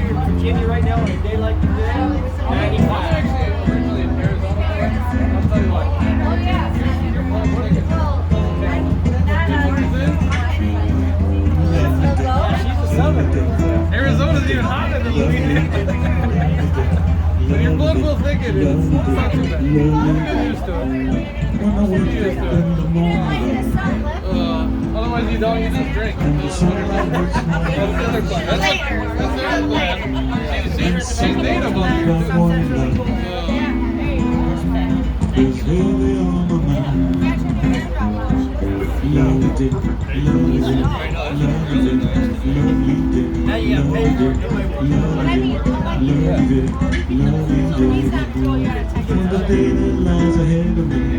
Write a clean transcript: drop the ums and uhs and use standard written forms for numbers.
here in Virginia right now on a day like today, 95. Actually, originally in Arizona. I'll tell you what. She's a southern. Arizona's even hotter than Louisiana. So your blood will think it is. It's not too bad. You get used to it. You get used to it. Otherwise you don't, you just drink. That's the other plan. That's the other plan. She's native on here too. Now you got paid for it. Love it, love it, love it.